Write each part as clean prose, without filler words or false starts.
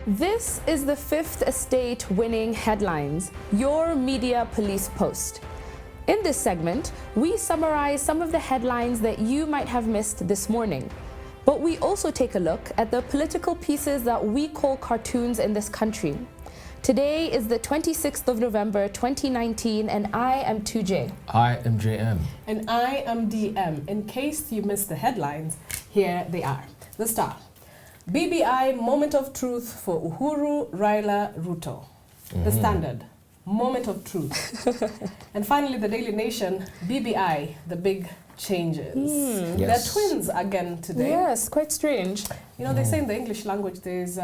This is the Fifth Estate winning headlines, your media police post. In this segment, we summarize some of the headlines that you might have missed this morning. But we also take a look at the political pieces that we call cartoons in this country. Today is the 26th of November, 2019, and I am 2J. I am JM. And I am DM. In case you missed the headlines, here they are. The Star. BBI moment of truth for Uhuru, Raila, RUTO. The Standard. Moment of truth. And finally, the Daily Nation, BBI, the big changes. Yes. They're twins again today. Yes, quite strange. You know, they say in the English language there's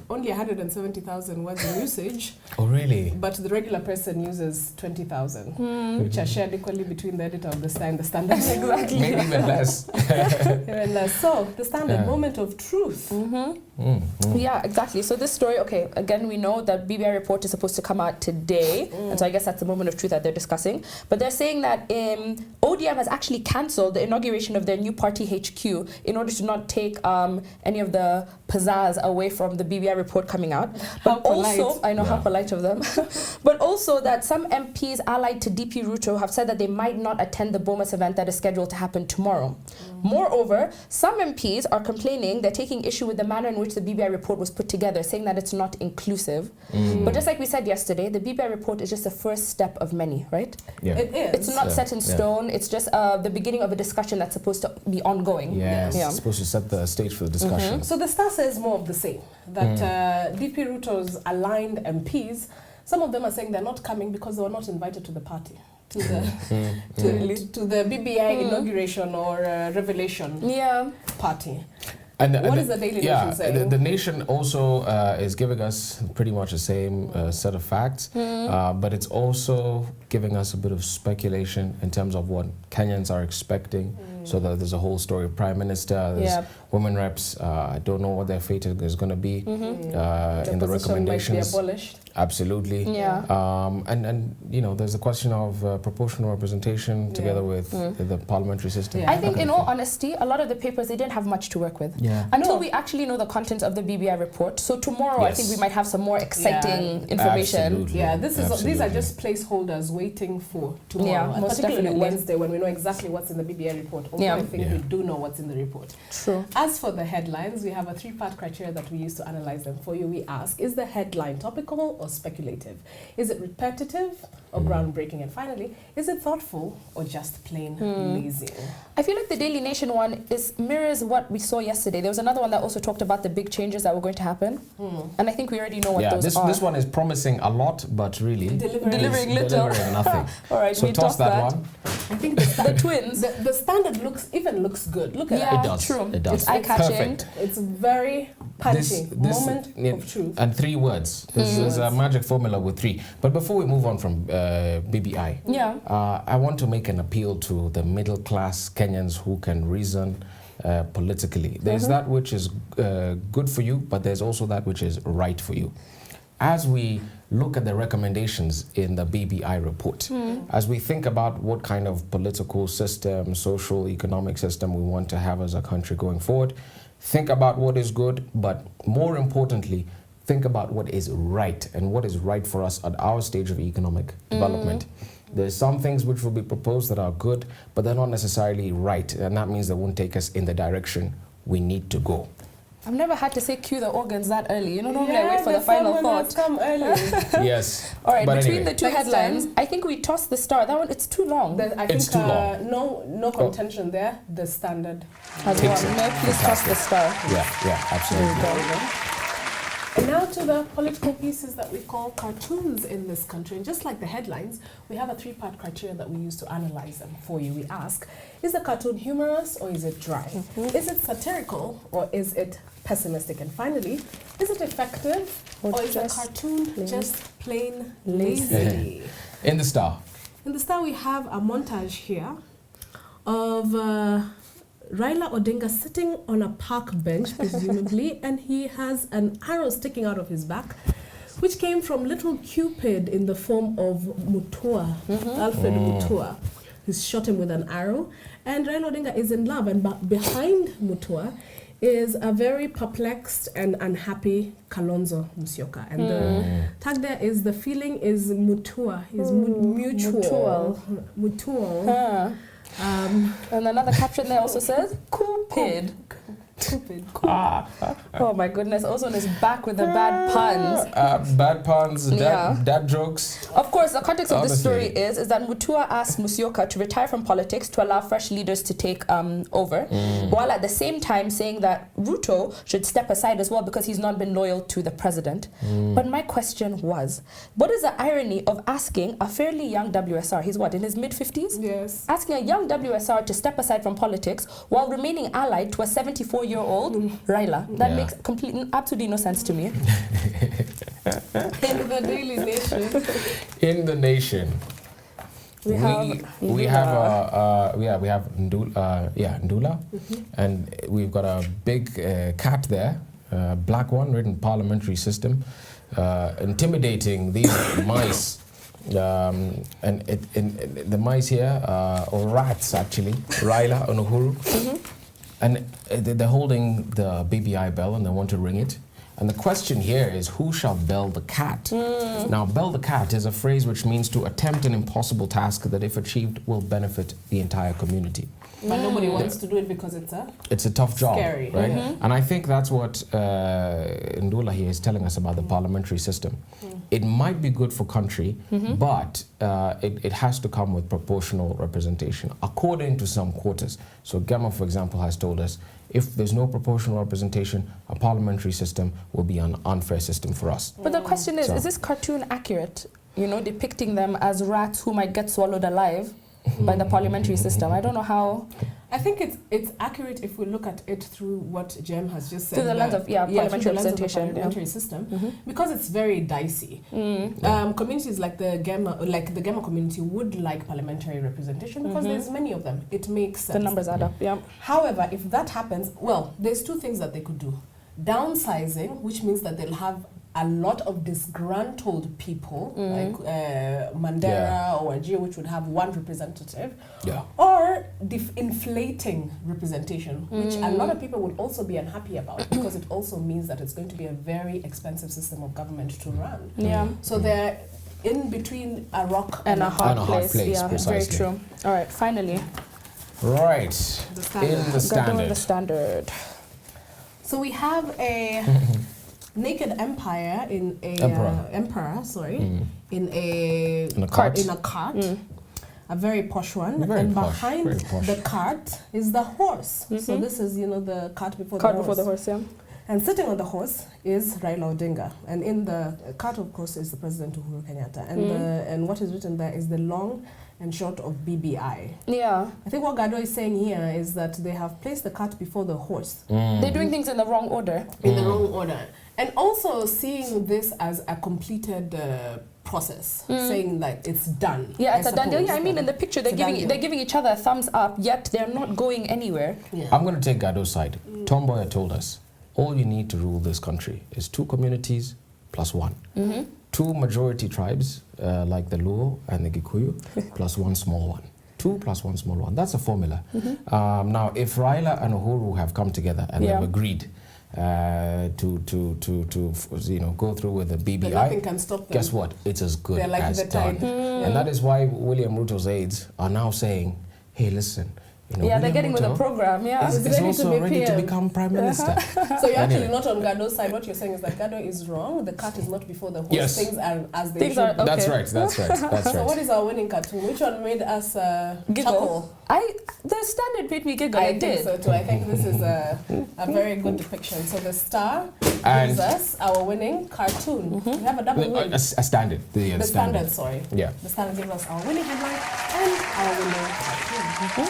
only 170,000 words in usage. Oh, really? But the regular person uses 20,000, which are shared equally between the editor of the Star and the Standard. Exactly. Maybe even less. Even less. So, the Standard, moment of truth. Yeah, exactly. So this story, okay, again, we know that BBI report is supposed to come out today. And so I guess that's the moment of truth that they're discussing. But they're saying that ODM has actually cancelled the inauguration of their new party HQ in order to not take any of the pizzazz away from the BBI report coming out. But also, I know how polite of them, but also that some MPs allied to DP RUTO have said that they might not attend the Bomas event that is scheduled to happen tomorrow. Moreover, some MPs are complaining they're taking issue with the manner in which the BBI report was put together, saying that it's not inclusive. But just like we said yesterday, the BBI report is just the first step of many, right? Yeah. It is. It's not set in stone. It's just the beginning of a discussion that's supposed to be ongoing. Yes, Yeah. it's supposed to set the stage for the discussion. So the Star says more of the same, that DP RUTO's aligned MPs, some of them are saying they're not coming because they were not invited to the party, to the, to the BBI inauguration or revelation party. And What is the Daily Nation saying? The Nation also is giving us pretty much the same set of facts, but it's also giving us a bit of speculation in terms of what Kenyans are expecting. So that there's a whole story of Prime Minister, there's women reps. I don't know what their fate is going to be in the recommendations. Might be abolished. Absolutely. Yeah. And you know, there's a question of proportional representation together with the parliamentary system. I think, in all honesty, a lot of the papers, they didn't have much to work with. Until we actually know the content of the BBI report. So tomorrow, I think we might have some more exciting information. Absolutely. Yeah, these are just placeholders waiting for tomorrow. Yeah, and most particularly definitely. Wednesday, when we know exactly what's in the BBI report. Although I think we do know what's in the report. True. As for the headlines, we have a three-part criteria that we use to analyze them for you. We ask, is the headline topical or speculative? Is it repetitive or groundbreaking? And finally, is it thoughtful or just plain lazy? I feel like the Daily Nation one mirrors what we saw yesterday. There was another one that also talked about the big changes that were going to happen. And I think we already know what those are. This one is promising a lot, but really Delivering little. delivering nothing. All right, So we toss that one. I think the twins. The Standard looks good. Look at Yeah, that. It does. true. It does. It's eye-catching. Perfect. It's very punchy. This Moment of truth. And 3 words. There's a magic formula with 3. But before we move on from BBI, I want to make an appeal to the middle-class Kenyans who can reason politically. There's that which is good for you, but there's also that which is right for you. As we look at the recommendations in the BBI report, as we think about what kind of political system, social, economic system we want to have as a country going forward, think about what is good, but more importantly, think about what is right and what is right for us at our stage of economic development. There's some things which will be proposed that are good, but they're not necessarily right, and that means they won't take us in the direction we need to go. I've never had to say cue the organs that early. You know, normally I wait for the final thought. Come early. Yes. All right, But between anyway. the two headlines, I think we tossed the Star. That one, it's too long. I think It's too long. No contention there. The Standard. Has Takes one. it. May I please toss the Star? Yeah, absolutely. There we go. And now to the political pieces that we call cartoons in this country. And just like the headlines, we have a 3-part criteria that we use to analyze them for you. We ask, is the cartoon humorous or is it dry? Is it satirical or is it pessimistic? And finally, is it effective or is the cartoon just plain lazy? In the Star. In the Star, we have a montage here of Raila Odinga sitting on a park bench, presumably, and he has an arrow sticking out of his back, which came from little Cupid in the form of Mutua, Alfred Mutua. He's shot him with an arrow, and Raila Odinga is in love, and behind Mutua is a very perplexed and unhappy Kalonzo Musyoka. And the tag there is the feeling is mutua, is mutual. Huh. And another caption there also says, Cupid. Stupid. Oh my goodness, Ozone is back with the bad puns. Bad puns, dad jokes. Of course, the context of this story is that Mutua asked Musyoka to retire from politics to allow fresh leaders to take over, while at the same time saying that RUTO should step aside as well because he's not been loyal to the president. But my question was, what is the irony of asking a fairly young WSR, he's what, in his mid-50s? Yes. Asking a young WSR to step aside from politics while remaining allied to a 74-year-old Raila. That makes absolutely no sense to me. In the Daily Nation. In the Nation. We have Ndula, and we've got a big cat there, black one, written parliamentary system, intimidating these mice. And the mice here, or rats actually, Raila and Uhuru. And they're holding the BBI bell and they want to ring it. And the question here is, who shall bell the cat? Now, bell the cat is a phrase which means to attempt an impossible task that, if achieved, will benefit the entire community. But nobody wants to do it because it's a tough job, scary, right? And I think that's what Ndula here is telling us about the parliamentary system. It might be good for country, but it has to come with proportional representation according to some quotas. So Gemma, for example, has told us if there's no proportional representation, a parliamentary system will be an unfair system for us. But the question is this cartoon accurate? You know, depicting them as rats who might get swallowed alive by the parliamentary system. I don't know how. I think it's accurate if we look at it through what Jem has just said. Through the lens of parliamentary representation, parliamentary system, because it's very dicey. Communities like the Gemma community would like parliamentary representation because there's many of them. It makes sense. The numbers add up. Yeah. However, if that happens, well, there's two things that they could do: downsizing, which means that they'll have a lot of disgruntled people, like Mandela or Ajio, which would have one representative, or inflating representation, which a lot of people would also be unhappy about because it also means that it's going to be a very expensive system of government to run. So they're in between a rock and a hard place. Yeah, precisely. very true. All right, finally. Right, in the Standard. The Standard. So we have a naked empire in a emperor, in a cart, a very posh one, and behind the cart is the horse. So this is the cart before the horse. And sitting on the horse is Raila Odinga, and in the cart, of course, is the President Uhuru Kenyatta, and what is written there is the long and short of BBI. Yeah. I think what Gado is saying here is that they have placed the cart before the horse. They're doing things in the wrong order. In the wrong order. And also seeing this as a completed process, saying that it's done. Yeah, it's a done deal. Yeah, I mean, in the picture, they're giving each other a thumbs up, yet they're not going anywhere. Yeah. I'm going to take Gado's side. Tomboya told us, all you need to rule this country is 2 communities plus 1. 2 majority tribes, like the Luo and the Gikuyu, plus 1 small one. 2 plus 1 small one. That's a formula. Now, if Raila and Uhuru have come together and they've agreed to go through with the BBI, nothing can stop them. Guess what? It's as good as done. And that is why William Ruto's aides are now saying, hey, listen, they're getting with the program. Is also ready to become Prime Minister. So you're actually not on Gado's side. What you're saying is that Gado is wrong. The cat is not before the horse. Yes. Things are as they should be. Okay. That's right. So what is our winning cartoon? Which one made us giggle? The Standard made me giggle. I think so too. I think this is a very good depiction. So the Star gives us our winning cartoon. We have a double win. A Standard. The Standard, sorry. Yeah. The Standard gives us our winning headline and our winning cartoon.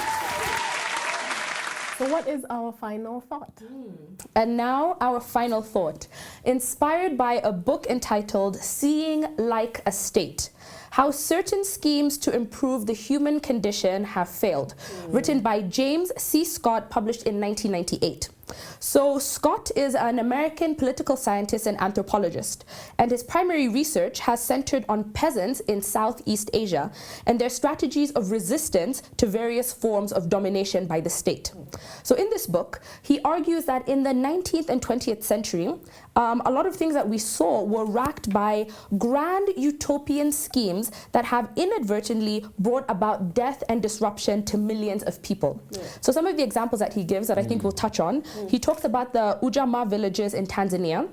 So what is our final thought? And now our final thought, inspired by a book entitled Seeing Like a State, How Certain Schemes to Improve the Human Condition Have Failed, written by James C. Scott, published in 1998. So Scott is an American political scientist and anthropologist, and his primary research has centered on peasants in Southeast Asia and their strategies of resistance to various forms of domination by the state. So in this book, he argues that in the 19th and 20th century, a lot of things that we saw were racked by grand utopian schemes that have inadvertently brought about death and disruption to millions of people. So some of the examples that he gives that I think we'll touch on, he talks about the Iijima villages in Tanzania,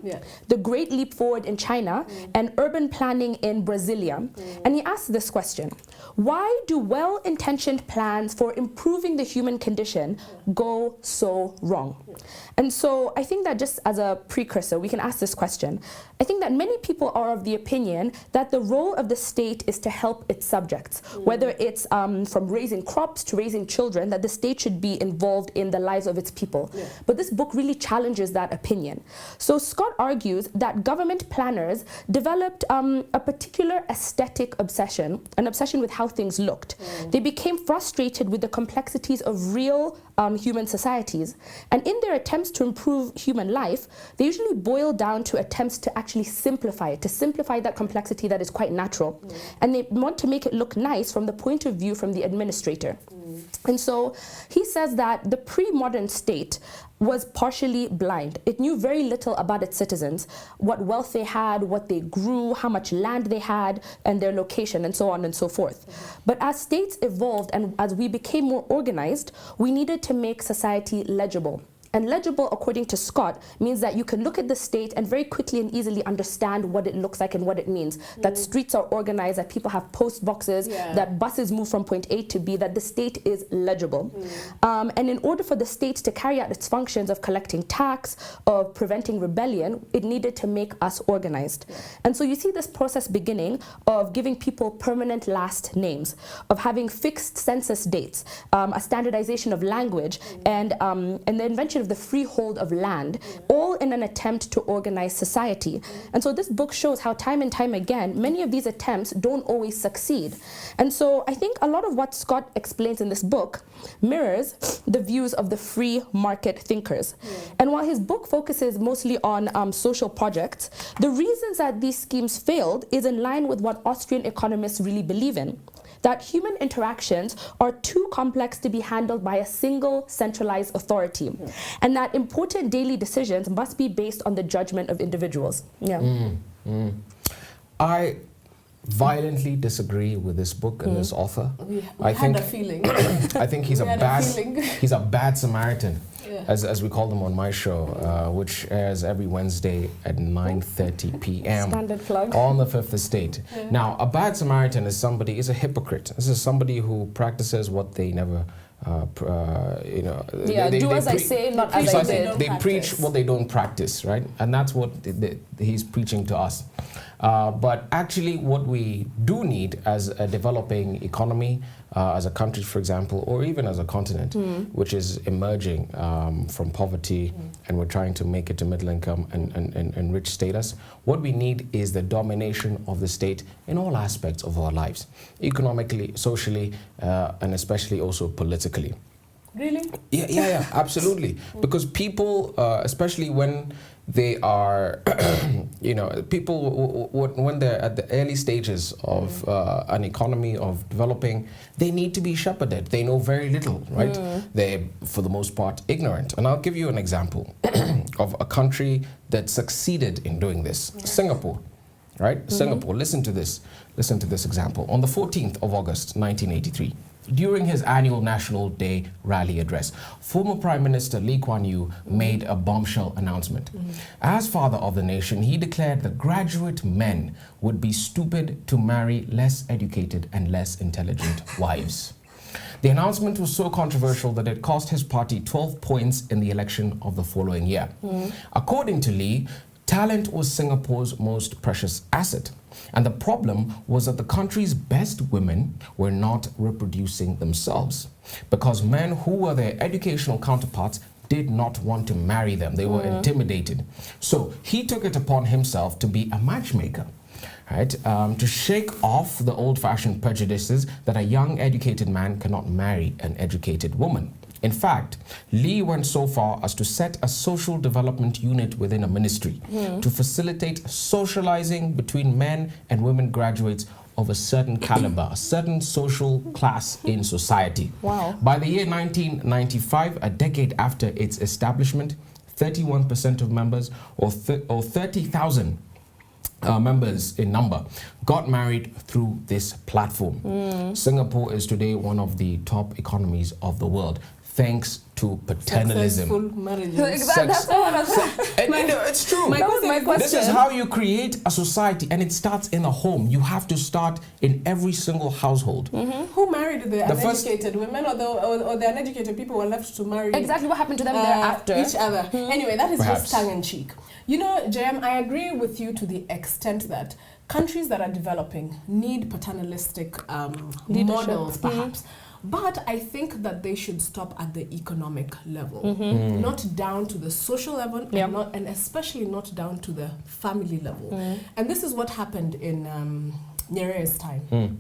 the Great Leap Forward in China, and urban planning in Brasilia. And he asks this question: why do well-intentioned plans for improving the human condition go so wrong? And so I think that just as a precursor, we can ask this question. I think that many people are of the opinion that the role of the state is to help its subjects, whether it's from raising crops to raising children, that the state should be involved in the lives of its people. But this book really challenges that opinion. So Scott argues that government planners developed a particular aesthetic obsession, an obsession with how things looked. They became frustrated with the complexities of real human societies. And in their attempts to improve human life, they usually boil down to attempts to actually simplify it, to simplify that complexity that is quite natural. And they want to make it look nice from the point of view from the administrator. And so he says that the pre-modern state was partially blind. It knew very little about its citizens, what wealth they had, what they grew, how much land they had, and their location, and so on and so forth. But as states evolved and as we became more organized, we needed to make society legible. And legible, according to Scott, means that you can look at the state and very quickly and easily understand what it looks like and what it means. That streets are organized, that people have post boxes, that buses move from point A to B, that the state is legible. And in order for the state to carry out its functions of collecting tax, of preventing rebellion, it needed to make us organized. And so you see this process beginning of giving people permanent last names, of having fixed census dates, a standardization of language, and the invention of the freehold of land, all in an attempt to organize society. And so this book shows how time and time again, many of these attempts don't always succeed. And so I think a lot of what Scott explains in this book mirrors the views of the free market thinkers. And while his book focuses mostly on social projects, the reasons that these schemes failed is in line with what Austrian economists really believe in. That human interactions are too complex to be handled by a single centralized authority, and that important daily decisions must be based on the judgment of individuals. I violently disagree with this book and this author. I think had a feeling. I think he's a bad Samaritan, as we call them on my show, which airs every Wednesday at 9:30 p.m. Standard plug. On the Fifth Estate. Now, a bad Samaritan is a hypocrite. This is somebody who practices what they never do as I say, not as I did. They preach what they don't practice, right? And that's what he's preaching to us. But actually what we do need as a developing economy, as a country, for example, or even as a continent, which is emerging from poverty, and we're trying to make it to middle income and rich status, what we need is the domination of the state in all aspects of our lives, economically, socially, and especially also politically. Really? Yeah, absolutely. Because people, especially when they are, people, when they're at the early stages of an economy, of developing, they need to be shepherded. They know very little, right? They're, for the most part, ignorant. And I'll give you an example of a country that succeeded in doing this. Singapore, right? Singapore, listen to this example. On the 14th of August, 1983, during his annual National Day rally address, former Prime Minister Lee Kuan Yew made a bombshell announcement. As father of the nation, he declared that graduate men would be stupid to marry less educated and less intelligent wives. The announcement was so controversial that it cost his party 12 points in the election of the following year. According to Lee, talent was Singapore's most precious asset. And the problem was that the country's best women were not reproducing themselves because men who were their educational counterparts did not want to marry them. They were intimidated. So he took it upon himself to be a matchmaker, right? To shake off the old-fashioned prejudices that a young educated man cannot marry an educated woman. In fact, Lee went so far as to set a social development unit within a ministry to facilitate socializing between men and women graduates of a certain caliber, a certain social class in society. Wow. By the year 1995, a decade after its establishment, 31% of members, or 30,000 members in number, got married through this platform. Singapore is today one of the top economies of the world, thanks to paternalism. Successful marriages. That's what I was It's true. That was my question. This is how you create a society, and it starts in a home. You have to start in every single household. Who married the uneducated women, or the uneducated people were left to marry exactly what happened to them thereafter? Each other. Anyway, that is Perhaps. just tongue in cheek. You know, Jem, I agree with you to the extent that countries that are developing need paternalistic models, perhaps. But I think that they should stop at the economic level, not down to the social level, and especially not down to the family level. And this is what happened in Nyerere's time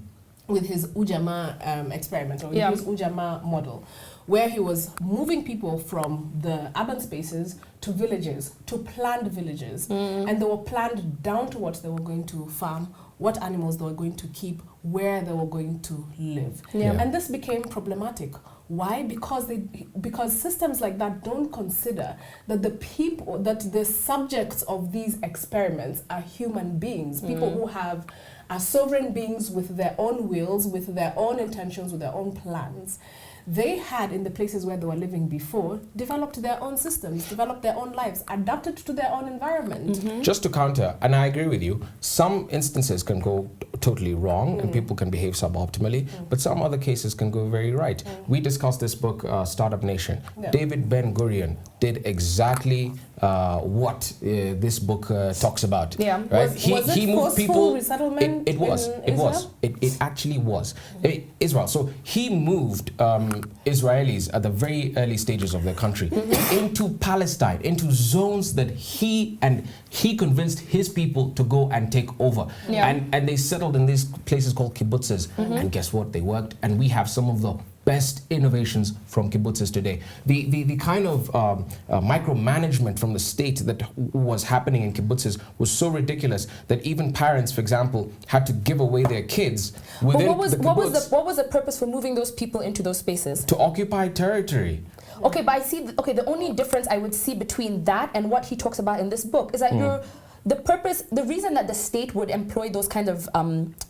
with his Iijima experiment, or his Iijima model, where he was moving people from the urban spaces to villages, to planned villages. And they were planned down to what they were going to farm, what animals they were going to keep, where they were going to live. And this became problematic. Why? Because systems like that don't consider that the people, that the subjects of these experiments are human beings, people who are sovereign beings with their own wills, with their own intentions, with their own plans. They had, in the places where they were living before, developed their own systems, developed their own lives, adapted to their own environment. Just to counter, and I agree with you, some instances can go totally wrong and people can behave suboptimally, but some other cases can go very right. We discussed this book, Startup Nation. David Ben-Gurion did exactly what this book talks about. Right? Was it moved people. Resettlement It was. It actually was. Israel. So he moved Israelis at the very early stages of their country into Palestine, into zones that he convinced his people to go and take over. And they settled in these places called kibbutzes. And guess what? They worked. And we have some of the best innovations from kibbutzes today. The kind of micromanagement from the state that was happening in kibbutzes was so ridiculous that even parents, for example, had to give away their kids within the kibbutz. What was the purpose for moving those people into those spaces? To occupy territory. Okay, but I see, the only difference I would see between that and what he talks about in this book is that the reason that the state would employ those kind of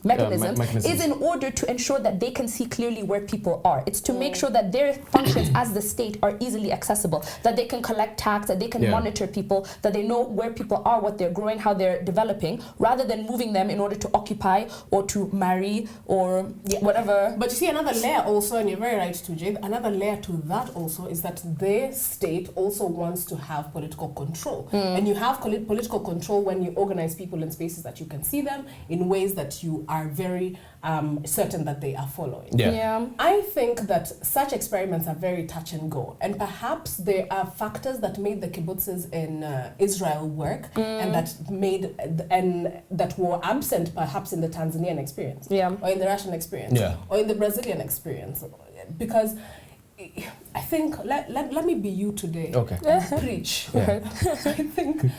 mechanisms is in order to ensure that they can see clearly where people are. It's to make sure that their functions as the state are easily accessible, that they can collect tax, that they can monitor people, that they know where people are, what they're growing, how they're developing, rather than moving them in order to occupy or to marry or whatever. But you see, another layer also, and you're very right to Jade, another layer to that also is that the state also wants to have political control. And you have political control when you organize people in spaces that you can see them in ways that you are very certain that they are following. I think that such experiments are very touch and go, and perhaps there are factors that made the kibbutzes in Israel work and that were absent perhaps in the Tanzanian experience or in the Russian experience or in the Brazilian experience, because I think, let me be you today and preach. I think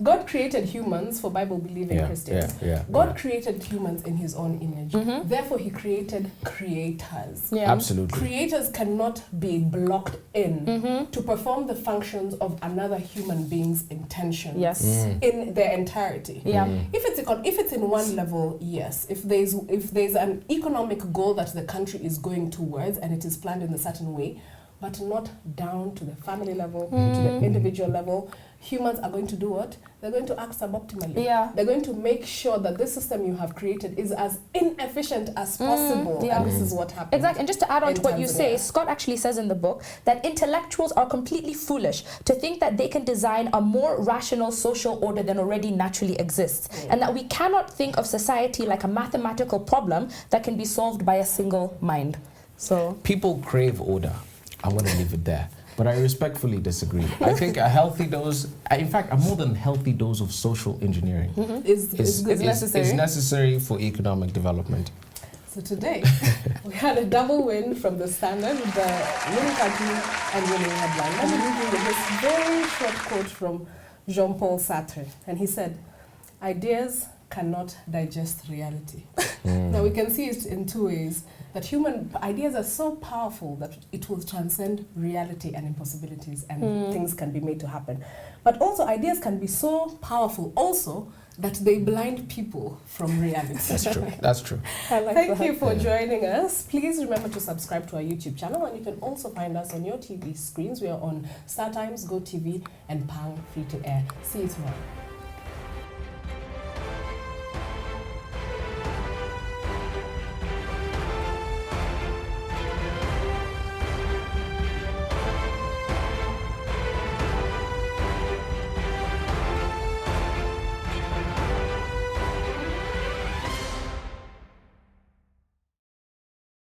God created humans for Bible-believing Christians. God created humans in his own image. Therefore, he created creators. Absolutely. Creators cannot be blocked in to perform the functions of another human being's intentions in their entirety. If it's in one level, yes. If there's an economic goal that the country is going towards and it is planned in a certain way, but not down to the family level, to the individual level, humans are going to do what? They're going to act suboptimally. They're going to make sure that this system you have created is as inefficient as possible. And this is what happens. Exactly. And just to add on to what you say, Scott actually says in the book that intellectuals are completely foolish to think that they can design a more rational social order than already naturally exists. And that we cannot think of society like a mathematical problem that can be solved by a single mind. So people crave order. I'm going to leave it there. But I respectfully disagree. I think a healthy dose, in fact, a more than healthy dose of social engineering is necessary. Is necessary for economic development. So today, we had a double win from the Standard with the winning cartoon and winning headline. Let me read you this very short quote from Jean-Paul Sartre. And he said, "Ideas cannot digest reality." Now we can see it in two ways. That human ideas are so powerful that it will transcend reality and impossibilities, and things can be made to happen. But also ideas can be so powerful also that they blind people from reality. That's true. That's true. Thank you for joining us. Please remember to subscribe to our YouTube channel, and you can also find us on your TV screens. We are on StarTimes, GoTV, and Pang Free to Air. See you tomorrow.